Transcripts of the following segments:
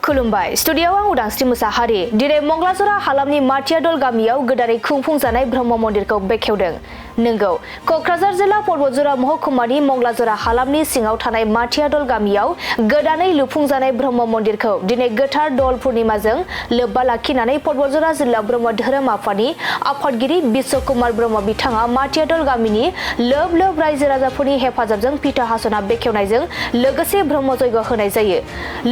खुलुमबाय स्टुडियोआव आं उदांस्रि मुसाहारि दिनै मंगलाजरा हालामनि माथियादल गामियाव गोदानै खुंफुंजानाय ब्रह्म मन्दिरखौ बेखेवदों। नंगौ कक्राझार जिल्ला पर्बतजरा महकुमानि मंगलाजरा हालामनि सिङाव थानाय माथियादल गामियाव गोदानै लुफुंजानाय ब्रह्म मन्दिरखौ दिनै गोथार दल पुर्णिमाजों लोब्बा लाखिनानै पर्बतजरा जिल्ला ब्रह्म धोरोम आफादनि आफादगिरि बिश्वकुमार ब्रह्म बिथाङा माथियादल गामिनि लोब लोब रायजो राजाफोरनि हेफाजाबजों फिथा हासना बेखेवनायजों लोगोसे ब्रह्म जयग होनाय जायो।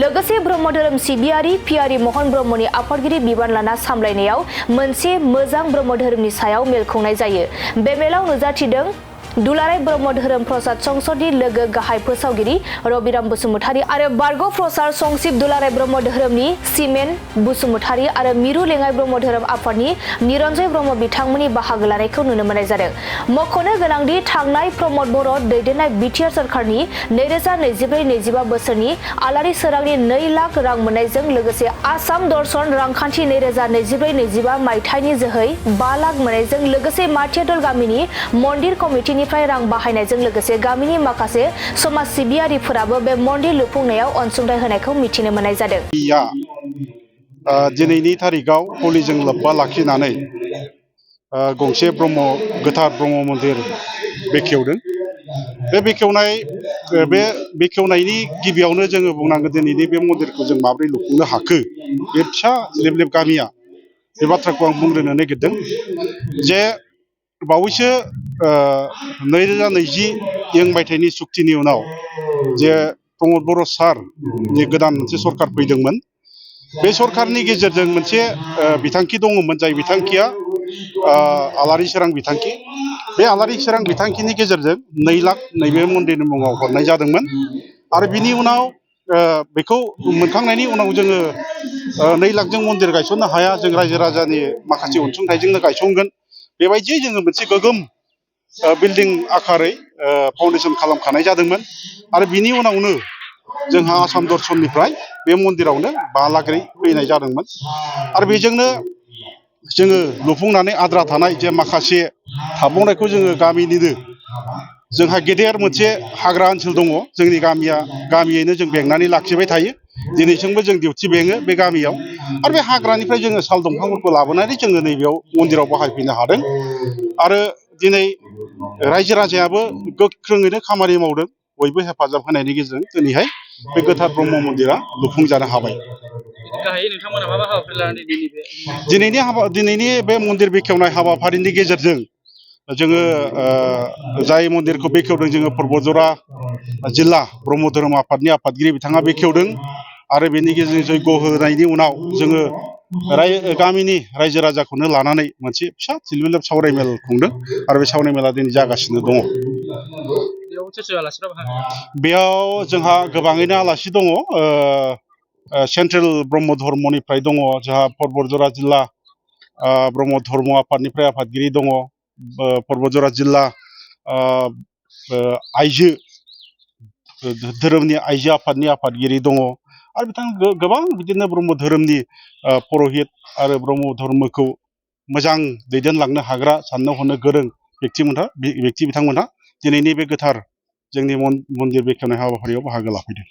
लोगोसे ब्रह्म धोरोम सिबियारि पियारि महन ब्रह्मनि आफादगिरि बिबान लाना सामलायनायाव मोनसे मोजां ब्रह्म धोरोमनि सायाव मेल खुंनाय जायो। बे मेलाव नुजाथिदों दुलाराय ब्रह्म धोरोम प्रसाद संसदनि लोगो गाहाय फोसावगिरि रबिराम बसुमतारी आरो बारग' प्रसार संसिप दुलाराय ब्रह्म धोरोमनि सिमेन बसुमतारी आरो मिरु लेङाइ ब्रह्म धोरोम आफादनि निरन्जय ब्रह्म बिथांमोननि बाहागो लानायखौ नुनो मोननाय जादों। मख'नो गोनांदि थांनाय प्रमद बर' दैदेननाय बिटिआर सरकारनि 2024-25 बोसोरनि आलारि सोरांनि 2 लाख रां मोननायजों लोगोसे आसाम दर्शन रांखान्थि 2024-25 मायथाइनि जोहै 5 लाख मोननायजों लोगोसे माथियादल गामिनि मन्दिर कमिटिनि रां बाहायनायजों लोगोसे गामिनि माखासे समाज सिबियारिफोराबो बे मन्दिर लुफुंनायाव अनसुंथाइ होनायखौ मिथिनो मोननाय जादों। दिनैनि तारिखआव हलिजों लोब्बा लाखिनानै गंसे गोथार ब्रह्म मन्दिर बेखेवदों। बे बेखेवनायनि गिबियावनो जोङो बुंनांगोन दिनैनि बे मन्दिरखौ जों माबोरै लुफुंनो हाखो। बे फिसा लेब गामिया बे बाथ्राखौ आं बुंग्रोनो नागिरदों जे बावैसो 2020 मायथाइनि सुक्तिनि उनाव जे प्रमद बर' सारनि गोदान मोनसे सरकार फैदोंमोन। बे सरकारनि गेजेरजों मोनसे बिथांखि दङमोन जाय बिथांखिया आलारि सोरां बिथांखि। बे आलारि सोरां बिथांखिनि गेजेरजों 2 लाख नैबे मन्दिरनि मुङाव हरनाय जादोंमोन आरो बिनि उनाव बेखौ मोनखांनायनि उनाव जोङो 2 लाखजों मन्दिर गायसननो हाया, जों रायजो राजानि माखासे अनसुंथाइजोंनो गायसनगोन। बेबायदि जोङो मोनसे गोगोम बिल्डिं आकारै फाउन्डेसन खालामखानाय जादोंमोन आरो बिनि उनावनो जोंहा आसाम दर्शननिफ्राय बे मन्दिरावनो 5 लाखै फैनाय जादोंमोन आरो बेजोंनो जोङो लुफुंनानै आद्रा थानाय जे माखासे थाबावनायखौ जोङो गामिनिनो जोंहा गेदेर मोनसे हाग्रा ओनसोल दङ। जोंनि गामियैनो जों बेंनानै लाखिबाय थायो। दिनैसिमबो जों डिउटि बेङो बे गामियाव आरो बे हाग्रानिफ्राय जोङो साल दंफांफोरखौ लाबोनानै जोङो नैबेयाव मन्दिराव बाहायफैनो हादों आरो दिनै रायजो राजायाबो गोख्रोङैनो खामानि मावदों। बयबो हेफाजाब होनायनि गेजेरजों दिनैहाय बे गोथार ब्रह्म मन्दिरा लुफुंजानो हाबाय। दिनैनि बे मन्दिर बेखेवनाय हाबाफारिनि गेजेरजों जोङो जाय मन्दिरखौ बेखेवदों जोङो पर्बतजरा जिल्ला ब्रह्म धोरोम आफादनि आफादगिरि बिथाङा बेखेवदों आरो बेनि गेजेरजों जयग होनायनि उनाव जोङो गामिनि रायजो राजाखौनो लानानै मोनसे फिसा थिलबिलाव सावरायमेल खुंदों आरो बे सावरायमेला दिनै जागासिनो दङ। बेयाव जोंहा गोबाङैनो आलासि दङ। सेन्ट्रेल ब्रह्म धर्मनिफ्राय दङ, जोंहा पर्बतजरा जिल्ला ब्रह्म धर्म आफादनिफ्राय आफादगिरि दङ, पर्बतजरा जिल्ला आइजो धोरोमनि आइजो आफादनि आफादगिरि दङ आरो बिथां गोबां बिदिनो ब्रह्म धोरोमनि पुर'हित आरो ब्रह्म धर्मखौ मोजां दैदेनलांनो हाग्रा साननो हनो गोरों बिथांमोनहा दिनैनि बे गोथार जोंनि मन्दिर बेखेवनाय हाबाफारियाव बाहागो लाफैदों।